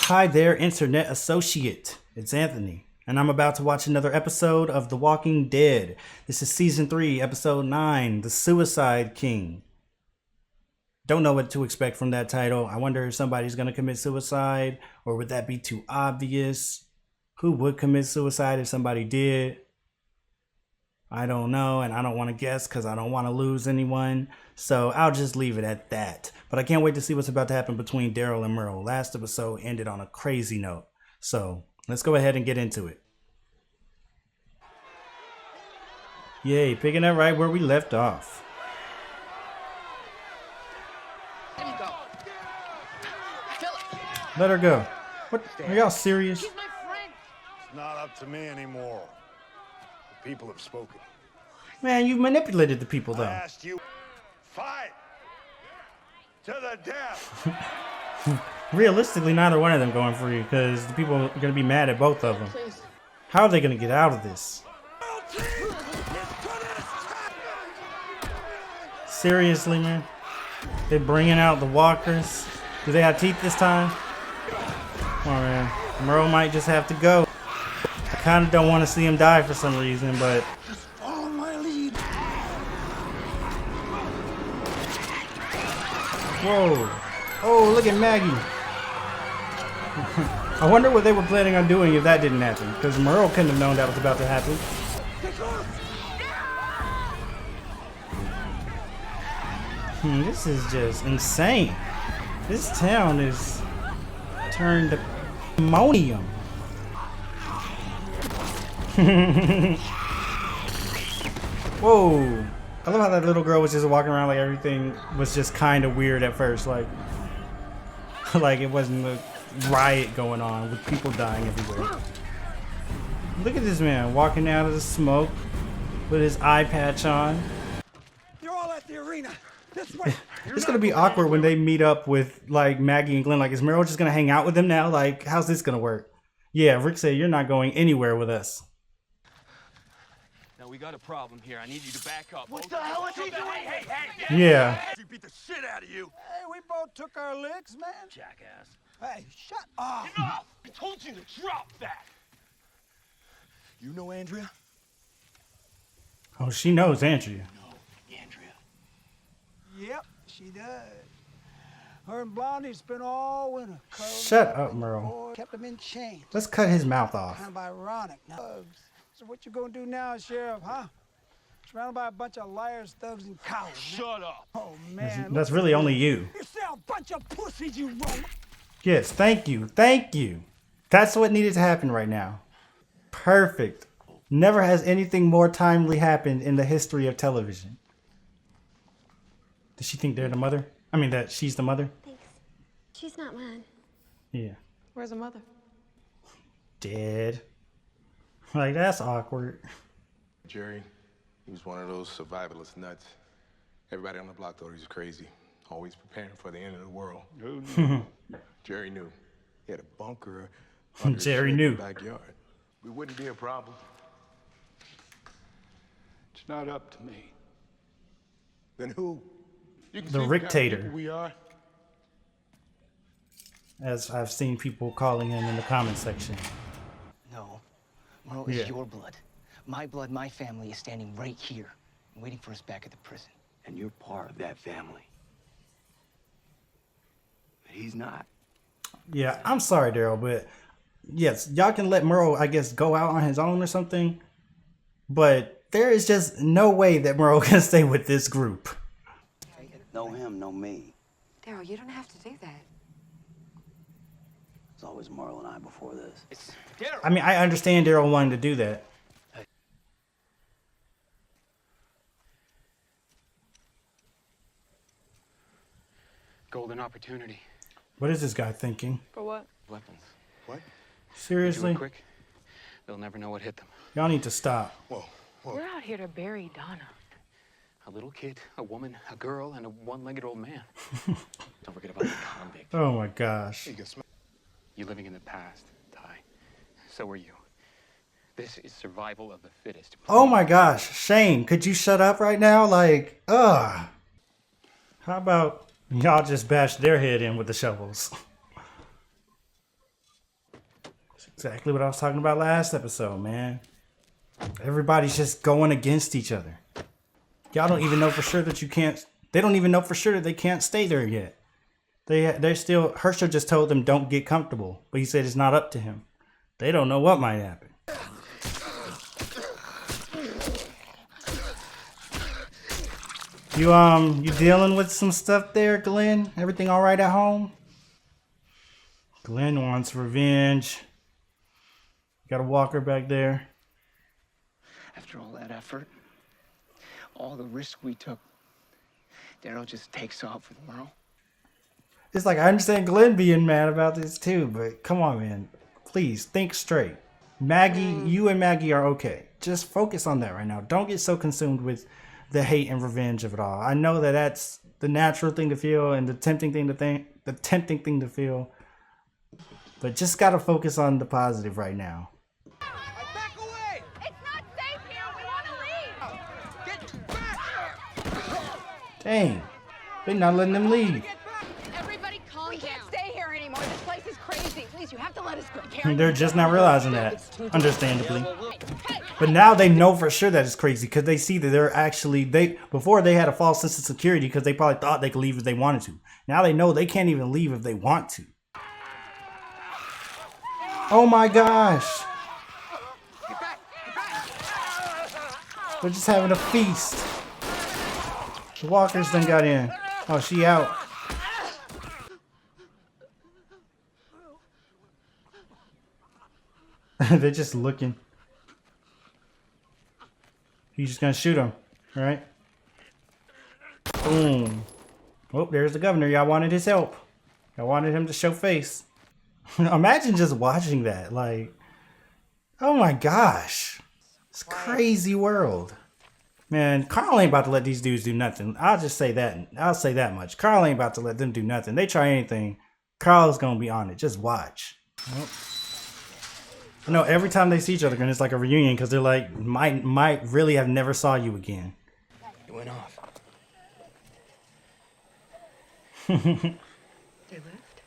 Hi there, internet associate. It's Anthony, and I'm about to watch another episode of The Walking Dead. This is season 3, episode 9, The Suicide King. Don't know what to expect from that title. I wonder if somebody's going to commit suicide, or would that be too obvious? Who would commit suicide if somebody did? I don't know, and I don't want to guess because I don't want to lose anyone. So I'll just leave it at that. But I can't wait to see what's about to happen between Daryl and Merle. Last episode ended on a crazy note. So let's go ahead and get into it. Yay, picking up right where we left off. Let him go. Let her go. What? Are y'all serious? He's my friend. It's not up to me anymore. The people have spoken. Man, you manipulated the people I though. asked you, fight to the death. Realistically, neither one of them going free because the people are going to be mad at both of them. Please. How are they going to get out of this? Seriously, man? They're bringing out the walkers. Do they have teeth this time? Come on, man. Merle might just have to go. I kind of don't want to see him die for some reason, but... Follow my lead. Whoa. Oh, look at Maggie. I wonder what they were planning on doing if that didn't happen. Because Merle couldn't have known that was about to happen. This is just insane. This town is turned to ammonium. Whoa. I love how that little girl was just walking around like everything was just kind of weird at first. Like it wasn't a riot going on with people dying everywhere. Look at this man walking out of the smoke with his eye patch on. You're all at the arena. This way. It's gonna be awkward when they meet up with like Maggie and Glenn. Like, is Merle just gonna hang out with them now? Like, how's this gonna work? Yeah, Rick said you're not going anywhere with us. Now we got a problem here. I need you to back up. What the hell is he doing? Hey, Yeah. He beat the shit out of you. Hey, we both took our licks, man. Jackass. Hey, shut up. Enough! I told you to drop that. You know Andrea? Oh, she knows Andrea. No, Andrea. Yep, she does. Her and Blondie spent all winter. curled Shut up, in the Merle. board, kept them in chains. Let's cut his mouth off. Kind of ironic. Now. So what you gonna do now, Sheriff, huh? Surrounded by a bunch of liars, thugs, and cowards. man. Shut up. Oh, man. That's really only you. You sound a bunch of pussies, you roll. Yes, thank you. Thank you. That's what needed to happen right now. Perfect. Never has anything more timely happened in the history of television. Does she think they're the mother? I mean, that she's the mother? Thanks. She's not mine. Yeah. Where's the mother? Dead. Like, that's awkward. Jerry, he was one of those survivalist nuts. Everybody on the block thought he was crazy, always preparing for the end of the world. Jerry knew. He had a bunker under his Jerry shed knew. in the backyard. We wouldn't be a problem. It's not up to me. Then who? You can The see what kind of Rictator. people we are. As I've seen people calling him in the comment section. No. Merle is Yeah. your blood. My blood, my family is standing right here, waiting for us back at the prison. And you're part of that family. But he's not. Yeah, I'm sorry, Daryl, but yes, y'all can let Merle, I guess, go out on his own or something. But there is just no way that Merle can stay with this group. No him, no me. Daryl, you don't have to do that. It's always Merle and I before this. It's I mean, I understand Daryl wanting to do that. Golden opportunity. What is this guy thinking? For what? Weapons. What? Do Seriously? it quick. They'll never know what hit them. Y'all need to stop. Whoa, whoa. We're out here to bury Donna. A little kid, a woman, a girl, and a one-legged old man. Don't forget about the convict. Oh my gosh. You can smell. You're living in the past, Ty. So are you. This is survival of the fittest. Oh my gosh. Shane, could you shut up right now? Like, ugh. How about y'all just bash their head in with the shovels? Exactly what I was talking about last episode, man. Everybody's just going against each other. Y'all don't even know for sure that you can't. They don't even know for sure that they can't stay there yet. They're still. Herschel just told them don't get comfortable, but he said it's not up to him. They don't know what might happen. You dealing with some stuff there, Glenn? Everything all right at home? Glenn wants revenge. Got a walker back there. After all that effort, all the risk we took, Daryl just takes off with Merle. It's like, I understand Glenn being mad about this too, but come on, man. Please, think straight. Maggie, you and Maggie are okay. Just focus on that right now. Don't get so consumed with the hate and revenge of it all. I know that that's the natural thing to feel and the tempting thing to feel. But just gotta focus on the positive right now. Back away! It's not safe here. We want to leave. Get back! Dang, they're not letting them leave. Everybody calm down. We can't stay here anymore. This place is crazy. Please, you have to let us go. They're just not realizing that, understandably. But now they know for sure that it's crazy because they see that they're actually, before they had a false sense of security because they probably thought they could leave if they wanted to. Now they know they can't even leave if they want to. Oh my gosh. They're just having a feast. The walkers done got in. Oh, she out. They're just looking. He's just gonna shoot him, right? Boom. Oh, there's the governor. Y'all wanted his help. Y'all wanted him to show face. Imagine just watching that. Like, oh my gosh. It's a crazy world. Man, Carl ain't about to let these dudes do nothing. I'll just say that. I'll say that much. Carl ain't about to let them do nothing. They try anything, Carl's gonna be on it. Just watch. Oh. I know every time they see each other, it's like a reunion because they're like, might really have never saw you again. It went off. They left.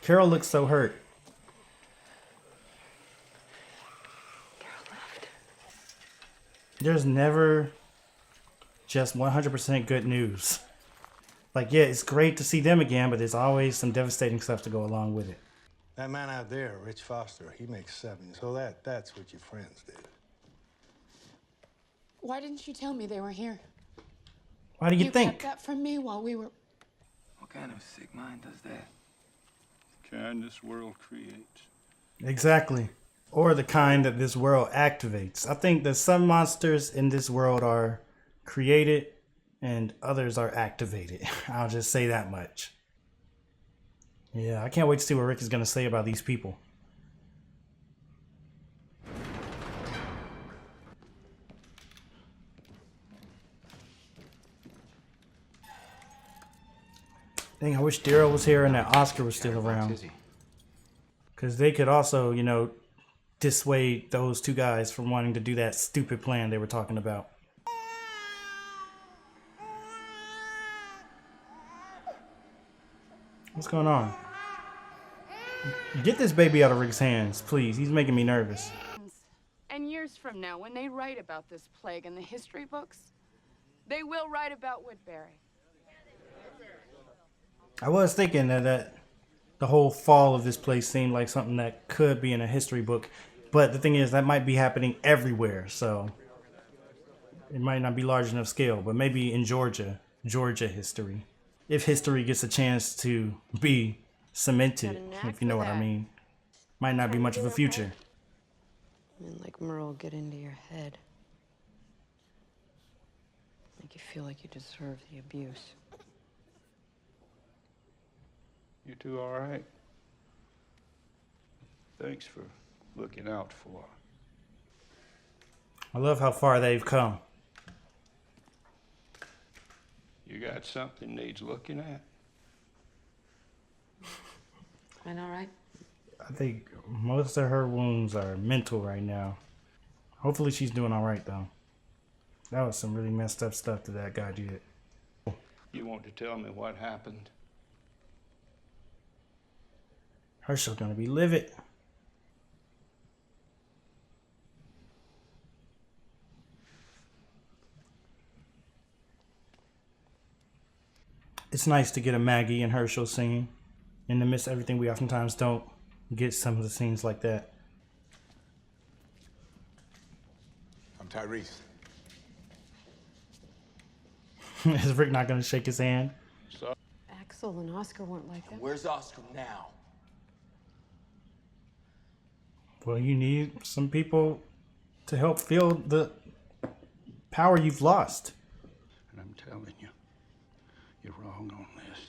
Carol looks so hurt. Carol left. There's never just 100% good news. Like, yeah, it's great to see them again, but there's always some devastating stuff to go along with it. That man out there, Rich Foster, he makes 7, so that's what your friends did. Why didn't you tell me they were here? Why do you You think? kept that from me while we were... What kind of sick mind does that? The kind this world creates. Exactly. Or the kind that this world activates. I think that some monsters in this world are created and others are activated. I'll just say that much. Yeah, I can't wait to see what Rick is going to say about these people. Dang, I wish Daryl was here and that Oscar was still around. Because they could also, you know, dissuade those two guys from wanting to do that stupid plan they were talking about. What's going on? Get this baby out of Rick's hands, please. He's making me nervous. And years from now, when they write about this plague in the history books, they will write about Woodbury. I was thinking that the whole fall of this place seemed like something that could be in a history book. But the thing is, that might be happening everywhere. So it might not be large enough scale, but maybe in Georgia history. If history gets a chance to be cemented, if you know what I mean. Might not be much of a future. Men like Merle get into your head. Make you feel like you deserve the abuse. You two all right? Thanks for looking out for her. I love how far they've come. You got something needs looking at? Am I all right? I think most of her wounds are mental right now. Hopefully she's doing all right, though. That was some really messed up stuff that guy did. You want to tell me what happened? Herschel gonna be livid. It's nice to get a Maggie and Herschel scene. In the midst of everything, we oftentimes don't get some of the scenes like that. I'm Tyrese. Is Rick not gonna shake his hand? Axel and Oscar weren't like that. Where's Oscar now? Well, you need some people to help fill the power you've lost. And I'm telling you, you're wrong on this.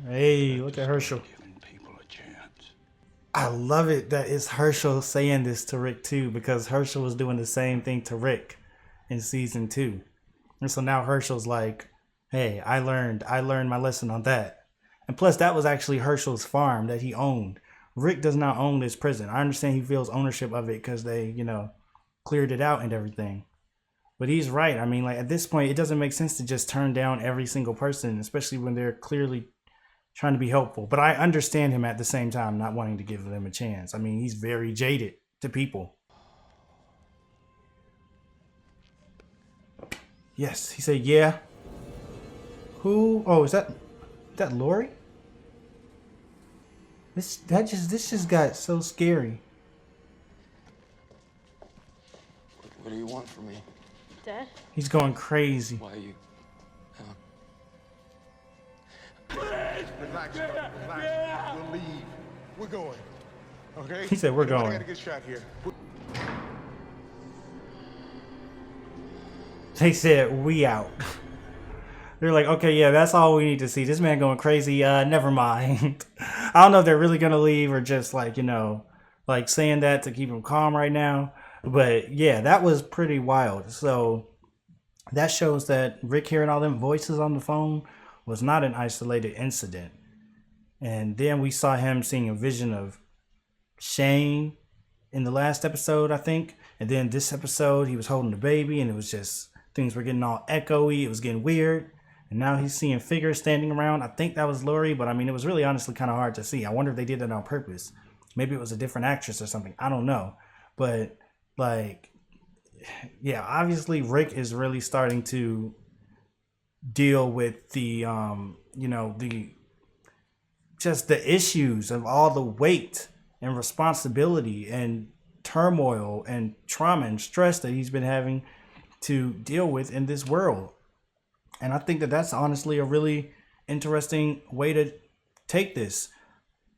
Hey, look at Herschel. Giving people a chance. I love it that it's Herschel saying this to Rick too, because Herschel was doing the same thing to Rick in season 2. And so now Herschel's like, hey, I learned my lesson on that. And plus that was actually Herschel's farm that he owned. Rick does not own this prison. I understand he feels ownership of it because they, cleared it out and everything. But he's right. I mean, like at this point, it doesn't make sense to just turn down every single person, especially when they're clearly trying to be helpful. But I understand him at the same time not wanting to give them a chance. I mean, he's very jaded to people. Yes, he said, yeah. Who? Oh, is that Lori? This just got so scary. What do you want from me? Dad? He's going crazy. Why you? Relax, relax. We'll leave. We're going. Okay? He said we're I going. gotta get shot here. They said we out. They're like, okay, yeah, that's all we need to see. This man going crazy. Never mind. I don't know if they're really gonna leave or just like saying that to keep him calm right now. But yeah, that was pretty wild. So that shows that Rick hearing all them voices on the phone was not an isolated incident. And then we saw him seeing a vision of Shane in the last episode, I think. And then this episode, he was holding the baby and it was just, things were getting all echoey. It was getting weird. And now he's seeing figures standing around. I think that was Lori, but I mean, it was really honestly kind of hard to see. I wonder if they did that on purpose. Maybe it was a different actress or something. I don't know. But like, yeah, obviously Rick is really starting to deal with the, the issues of all the weight and responsibility and turmoil and trauma and stress that he's been having to deal with in this world. And I think that that's honestly a really interesting way to take this.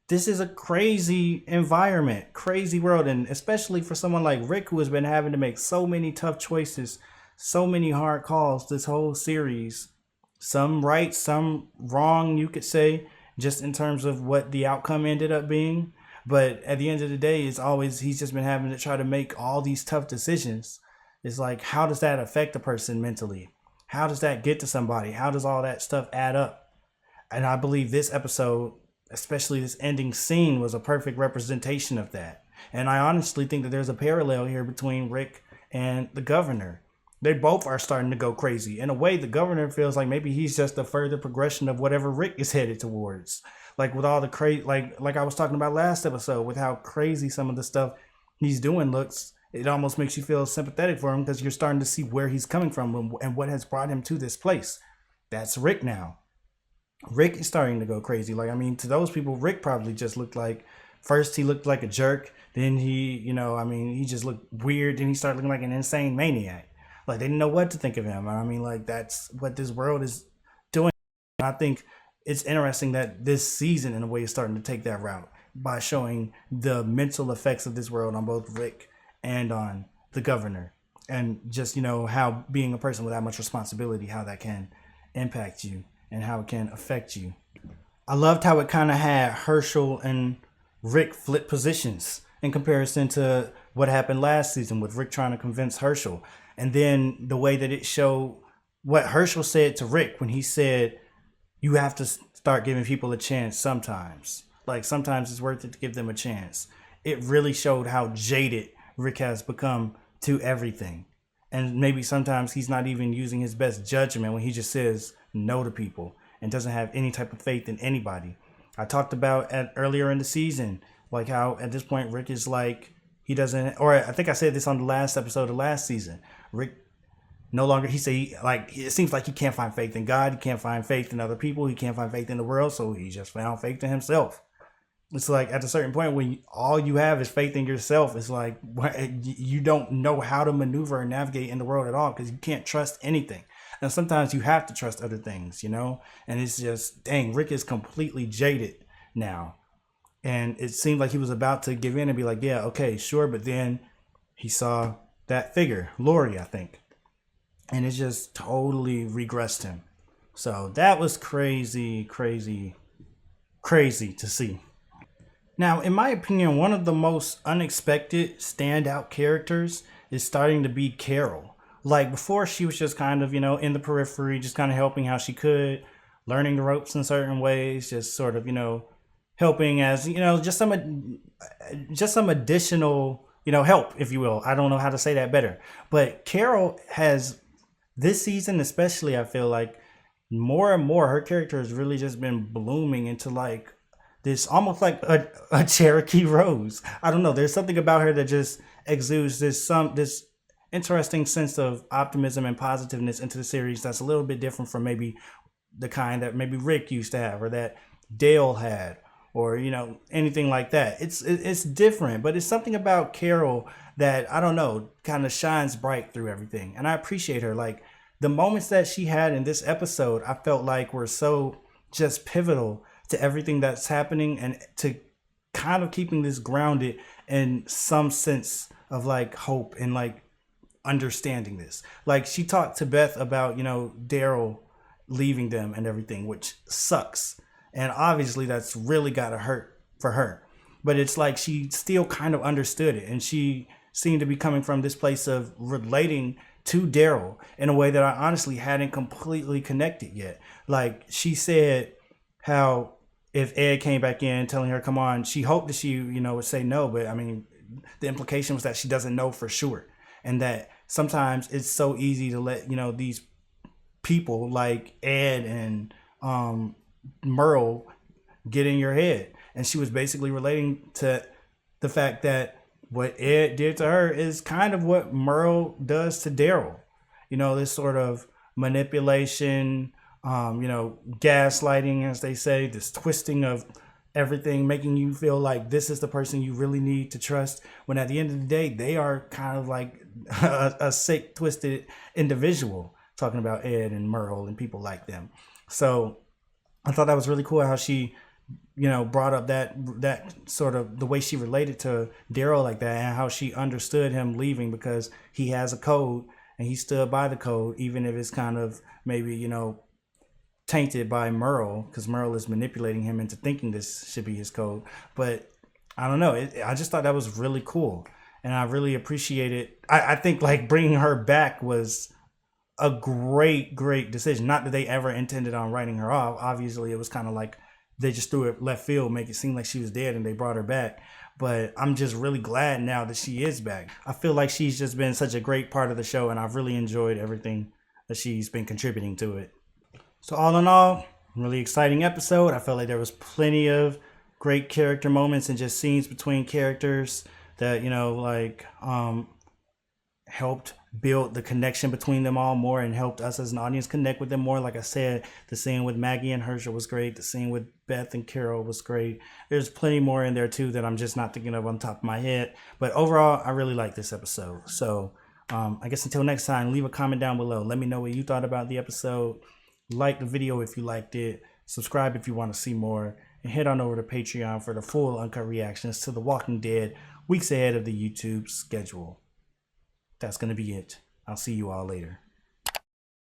This is a crazy environment, crazy world. And especially for someone like Rick, who has been having to make so many tough choices, so many hard calls this whole series, some right, some wrong, you could say, just in terms of what the outcome ended up being. But at the end of the day, it's always, he's just been having to try to make all these tough decisions. It's like, how does that affect a person mentally? How does that get to somebody? How does all that stuff add up? And I believe this episode, especially this ending scene, was a perfect representation of that. And I honestly think that there's a parallel here between Rick and the governor. They both are starting to go crazy. In a way, the governor feels like maybe he's just a further progression of whatever Rick is headed towards. Like with all the crazy, like I was talking about last episode, with how crazy some of the stuff he's doing looks. It almost makes you feel sympathetic for him because you're starting to see where he's coming from and what has brought him to this place. That's Rick now. Rick is starting to go crazy. Like, I mean, to those people, Rick probably just looked like, first he looked like a jerk. Then he, he just looked weird. Then he started looking like an insane maniac. Like, they didn't know what to think of him. I mean, like, that's what this world is doing. And I think it's interesting that this season, in a way, is starting to take that route by showing the mental effects of this world on both Rick and on the governor. And just, how being a person with that much responsibility, how that can impact you and how it can affect you. I loved how it kind of had Herschel and Rick flip positions in comparison to what happened last season with Rick trying to convince Herschel. And then the way that it showed what Herschel said to Rick when he said, you have to start giving people a chance sometimes. Like, sometimes it's worth it to give them a chance. It really showed how jaded Rick has become to everything. And maybe sometimes he's not even using his best judgment when he just says no to people and doesn't have any type of faith in anybody. I talked about earlier in the season, like how at this point Rick is like, he doesn't, or I think I said this on the last episode of last season. Rick no longer, it seems like he can't find faith in God. He can't find faith in other people. He can't find faith in the world. So he just found faith in himself. It's like at a certain point when all you have is faith in yourself, it's like you don't know how to maneuver and navigate in the world at all because you can't trust anything. And sometimes you have to trust other things, you know? And it's just, dang, Rick is completely jaded now. And it seemed like he was about to give in and be like, yeah, okay, sure. But then he saw that figure, Lori, I think. And it just totally regressed him. So that was crazy, crazy, crazy to see. Now, in my opinion, one of the most unexpected standout characters is starting to be Carol. Like before, she was just kind of, you know, in the periphery, just kind of helping how she could, learning the ropes in certain ways, just sort of, you know, helping as, you know, just some additional, you know, help, if you will. I don't know how to say that better. But Carol has, this season especially, I feel like more and more her character has really just been blooming into like this, almost like a Cherokee Rose. I don't know. There's something about her that just exudes this interesting sense of optimism and positiveness into the series that's a little bit different from maybe the kind that maybe Rick used to have or that Dale had, or, you know, anything like that. It's different, but it's something about Carol that, I don't know, kind of shines bright through everything. And I appreciate her. Like the moments that she had in this episode, I felt like were so just pivotal to everything that's happening and to kind of keeping this grounded in some sense of like hope and like understanding this. Like she talked to Beth about, you know, Daryl leaving them and everything, which sucks. And obviously that's really gotta hurt for her. But it's like she still kind of understood it. And she seemed to be coming from this place of relating to Daryl in a way that I honestly hadn't completely connected yet. Like she said how if Ed came back in telling her, come on, she hoped that she, you know, would say no. But I mean, the implication was that she doesn't know for sure. And that sometimes it's so easy to let, you know, these people like Ed and Merle get in your head. And she was basically relating to the fact that what Ed did to her is kind of what Merle does to Daryl. You know, this sort of manipulation, you know, gaslighting, as they say, this twisting of everything, making you feel like this is the person you really need to trust, when at the end of the day, they are kind of like a sick, twisted individual, talking about Ed and Merle and people like them. So I thought that was really cool how she, you know, brought up that sort of the way she related to Daryl like that, and how she understood him leaving because he has a code and he stood by the code, even if it's kind of maybe, you know, tainted by Merle, because Merle is manipulating him into thinking this should be his code. But I don't know. I just thought that was really cool. And I really appreciated, I think like bringing her back was a great decision. Not that they ever intended on writing her off. Obviously, it was kind of like they just threw it left field, make it seem like she was dead, and they brought her back. But I'm just really glad now that she is back. I feel like she's just been such a great part of the show, and I've really enjoyed everything that she's been contributing to it. So all in all, really exciting episode. I felt like there was plenty of great character moments and just scenes between characters that, you know, like helped build the connection between them all more and helped us as an audience connect with them more. Like I said, the scene with Maggie and Herschel was great. The scene with Beth and Carol was great. There's plenty more in there too that I'm just not thinking of on top of my head. But overall, I really like this episode. So I guess until next time, leave a comment down below. Let me know what you thought about the episode. Like the video if you liked it. Subscribe if you want to see more. And head on over to Patreon for the full uncut reactions to The Walking Dead weeks ahead of the YouTube schedule. That's going to be it. I'll see you all later.